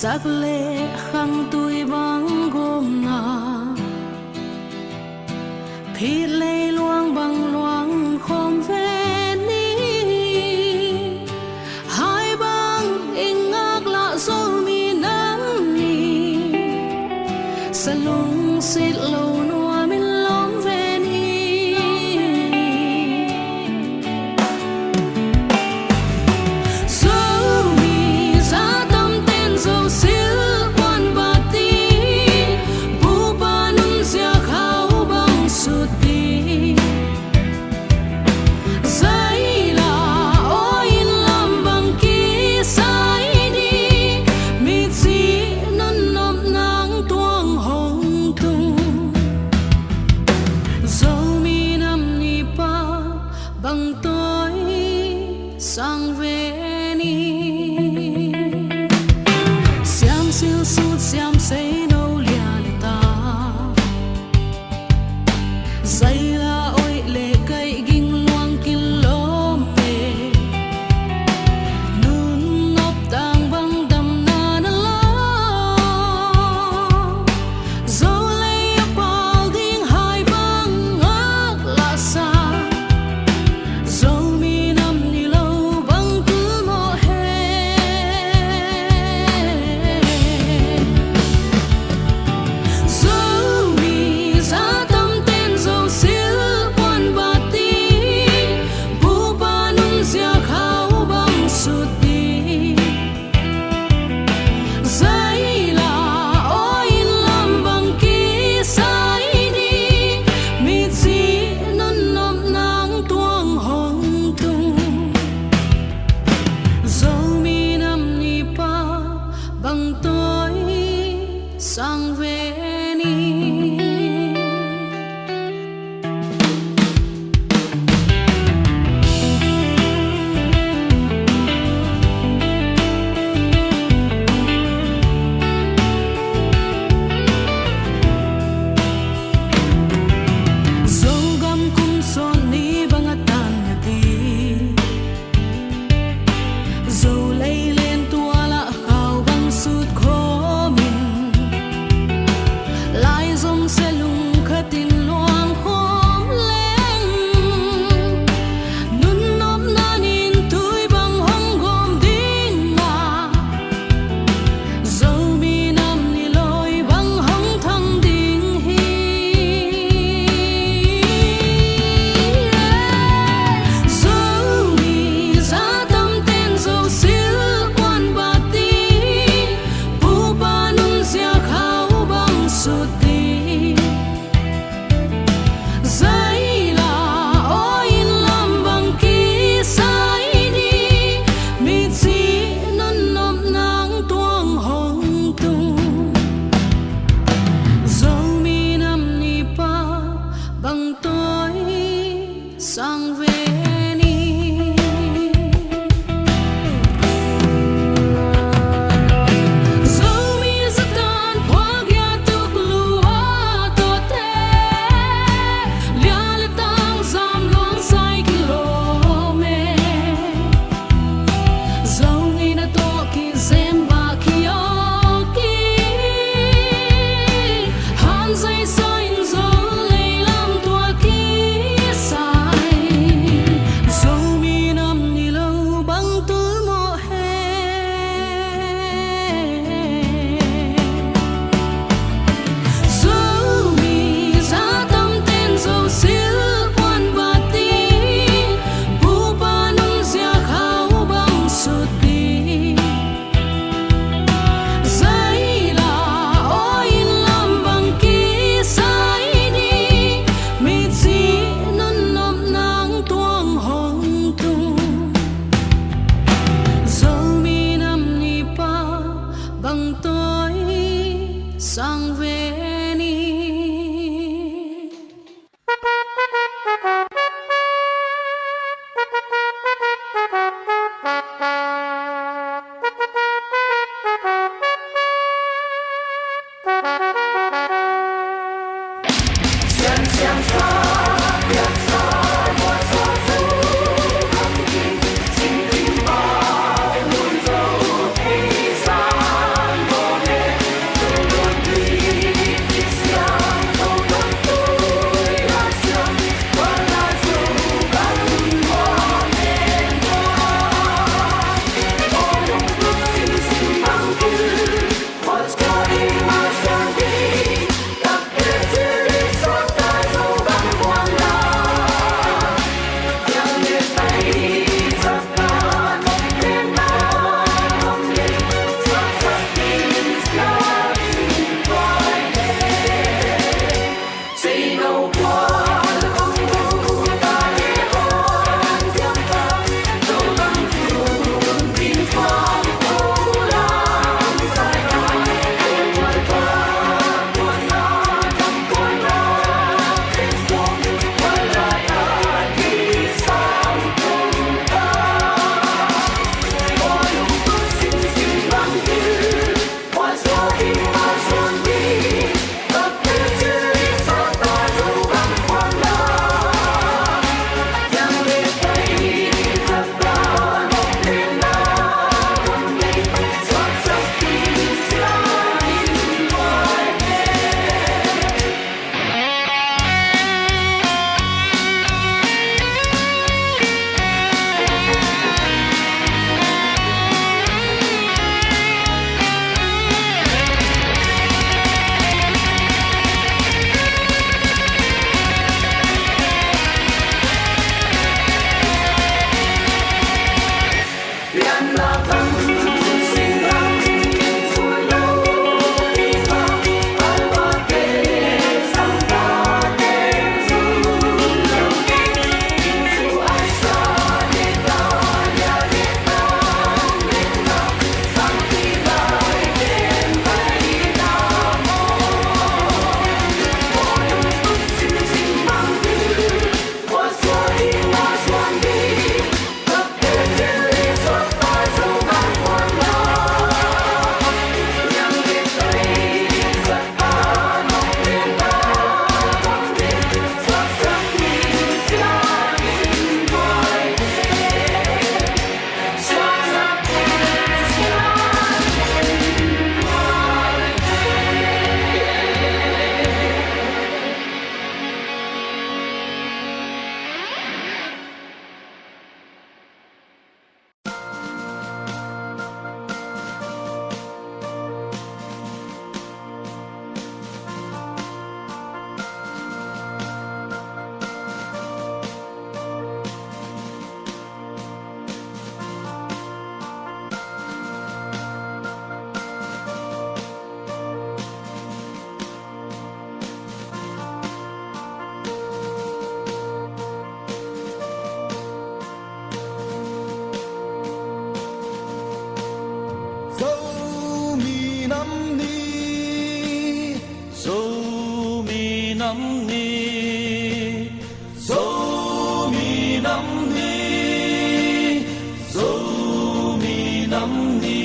sắc lệ khăng tuổi băng gồm na phi lê luang bằng luang khom về ni hai băng in ngạc lạ số mi nắm ni sa lung xịt lâu nua min lom về ni số mi sa tâm tên dấu xíu quan bà ti bu ba nung xia khao băng sụt đi giấy là ôi làm bằng ký sai đi mi chỉ năn nộp nắng tuông hồng năm ni dâu mi năm ni dâu mi năm ni dâu mi năm ni.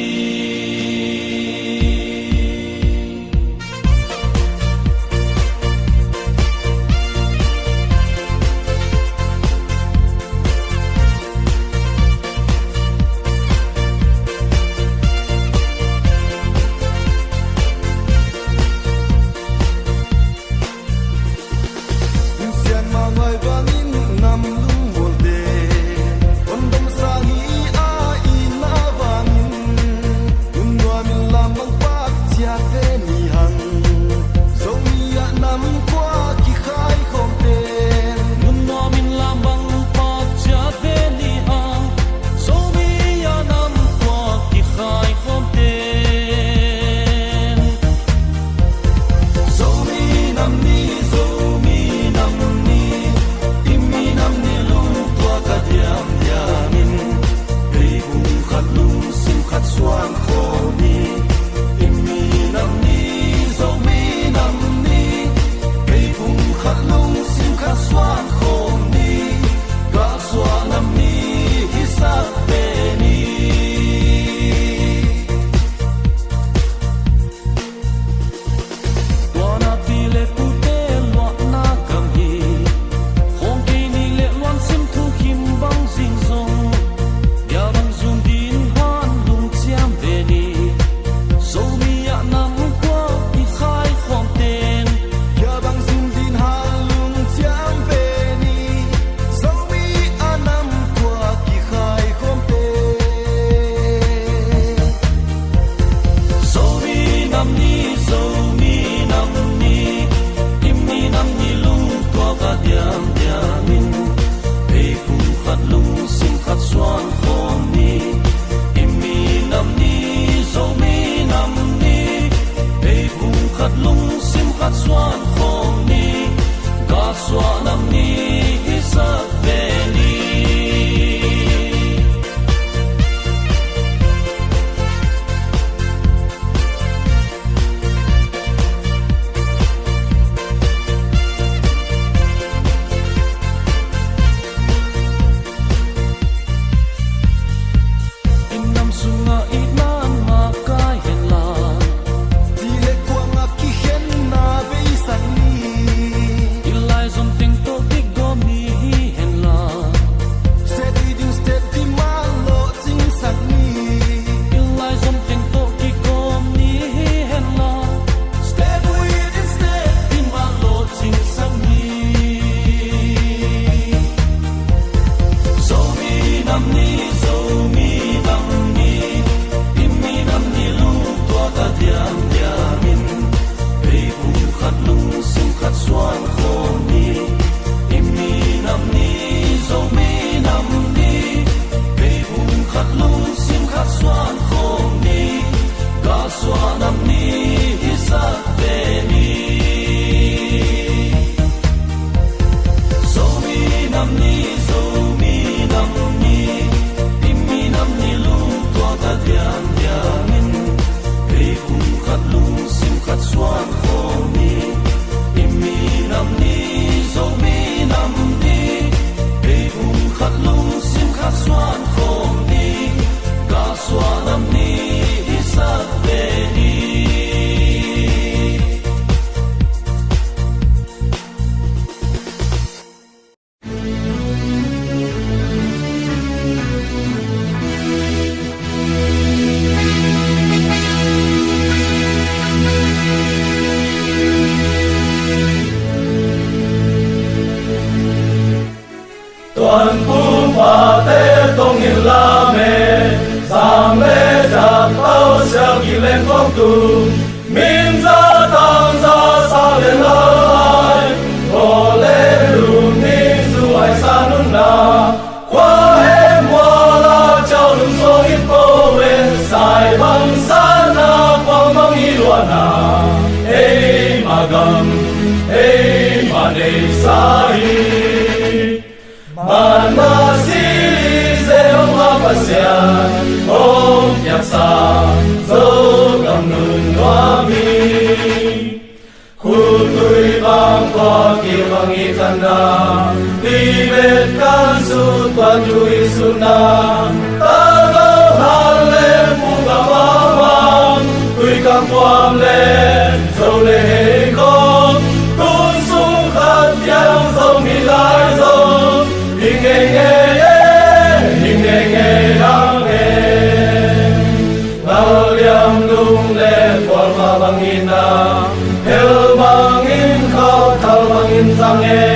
Tuần phú mà tế công nghiệp la mê Giang mê chạc tao sẽ kỳ lên phong tù Min ra tăng ra xa lên lại Hồ lê lùn đi dù ai xa nung nà Khoa hê mùa la trao lùn số ít bố về Xài bằng xa na quang mong ý lùa nà Ê mà gầm, ê mà nê xa ý Mana sili ông hoa pasya Om nhạc sa dâu cầm nụ mangitana Tibet kansu tuan jui suna Tagaw hale muga mawang Tui kang puam le Dâu le hei kong Kun sung khát yang dâu mi lai dâu Hình nghe nghe Hình nghe nghe yang nghe Ngao liam lung le Tuan ma bangina Hel bangin khao thao bangin sang nghe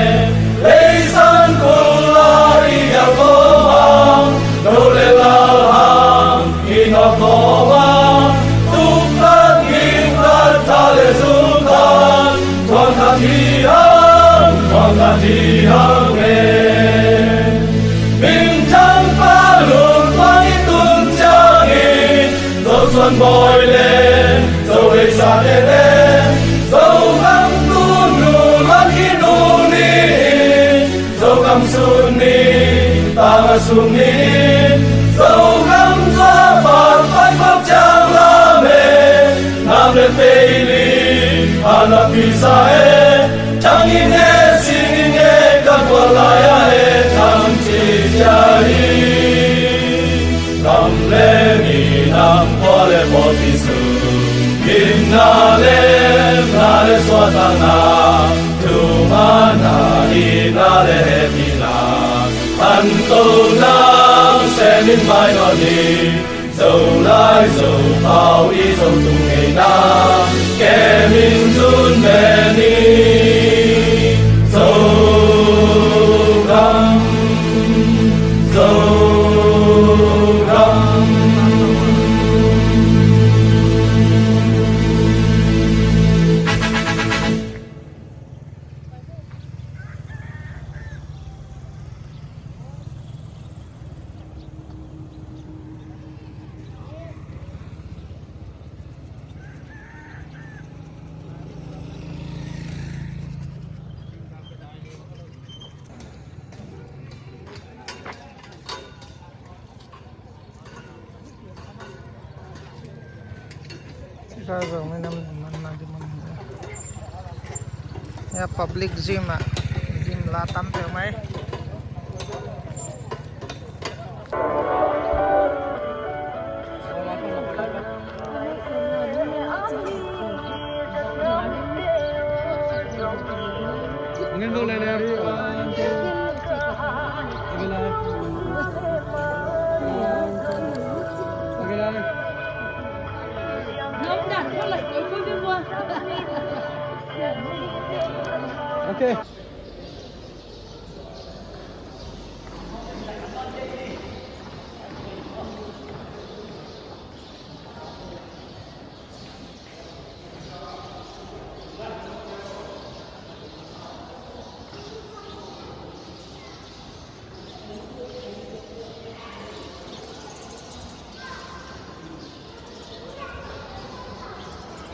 Lấy san kula iya ko mang Đâu le lao hang Ino ko mang Tuk khát ngin khát tha le dung khát Tuan khát thi hang nghe Mình chẳng pa luồng quang ít tuôn cha nghi Dâu xuân bồi lên Dâu hei xa đê đê Dâu găm tu nụ loan khi nụ ni Dâu găm sun ni ta ngà sun ni Dâu găm gió bạc vai khóc chàng la mê Nam lên tê li Hana pisa e Chẳng in nghe xin in nghe Các quả lại e Chẳng chỉ cha hi Cầm lê ni nam qua lê bó tì sư Kim na le xóa ta na Tu ma na đi na le he đi na Hàn tô nam sẽ min mai nó đi Dâu lai dâu bao y dâu tung ngày na Kẻ min run mẹ ni Dâu găm Ya public gym à, gym là tắm theo mấy. Nên vô lên đi Ngâm đặt có lại cái cuối với qua Ok.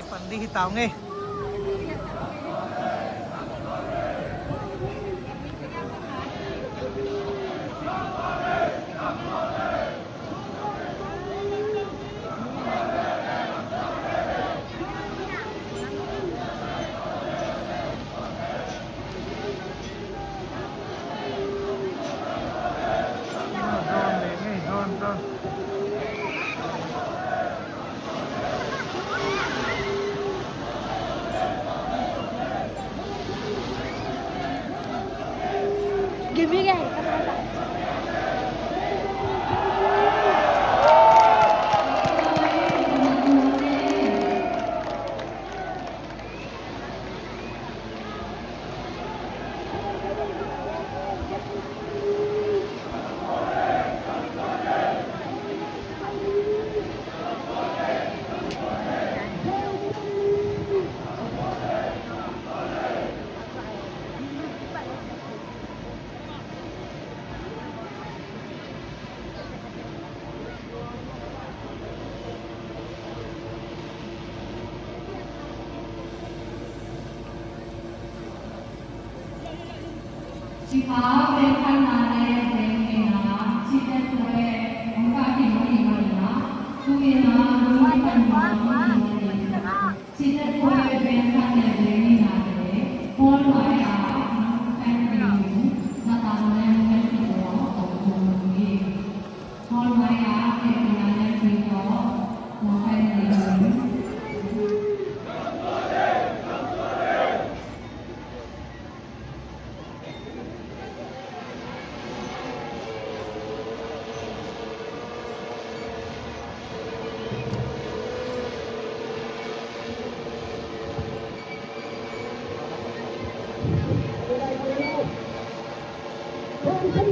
Phần đi tàu nghe. Give me guys. Chị có bên khăn là đây bên mình nó chị sẽ thuê ông bà thì có gì mà nó chú ý nó đúng cái phần nó chị sẽ thuê bên khăn này bên mình là thế hôn loại áo Hãy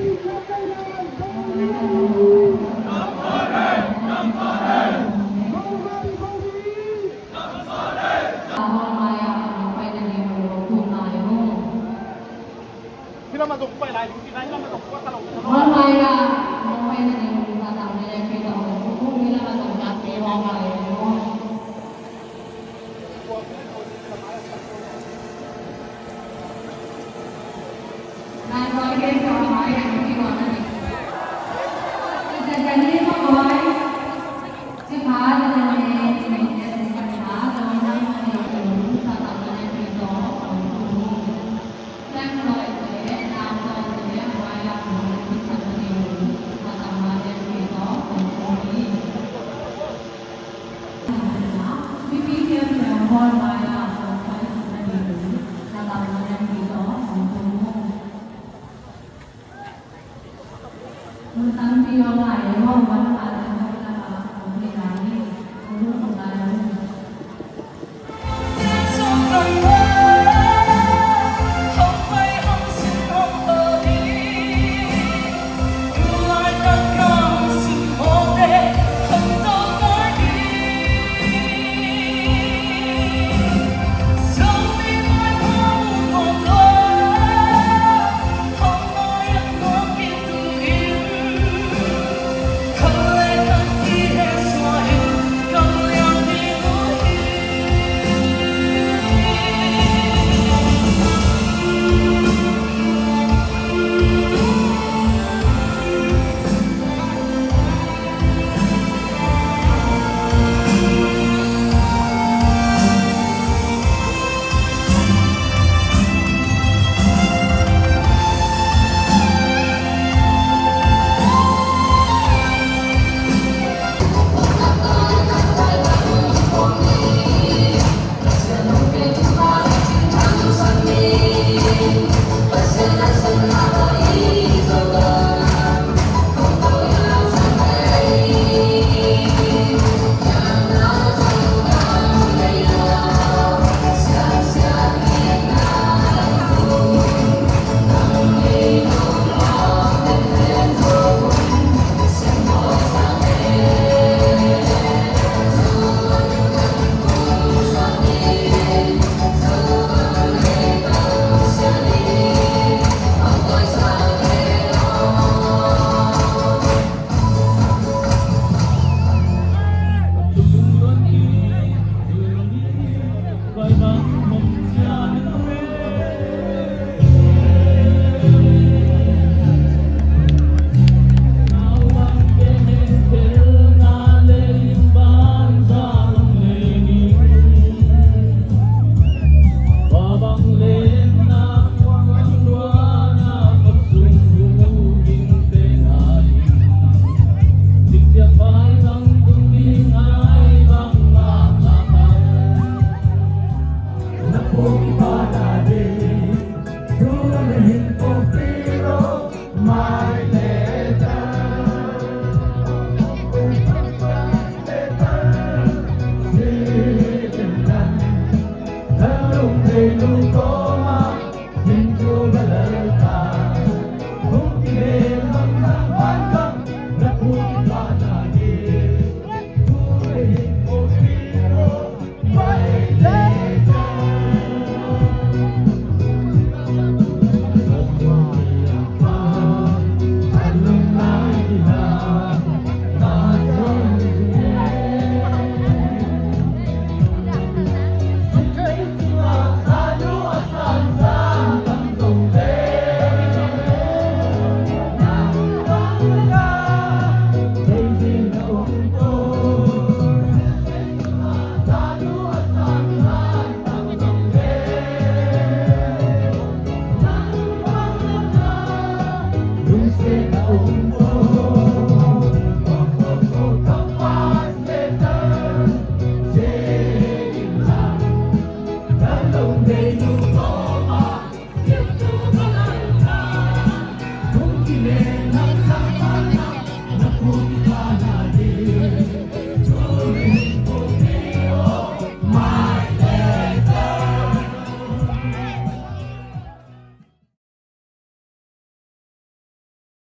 subscribe cho kênh Ghiền Mì Gõ để không bỏ lỡ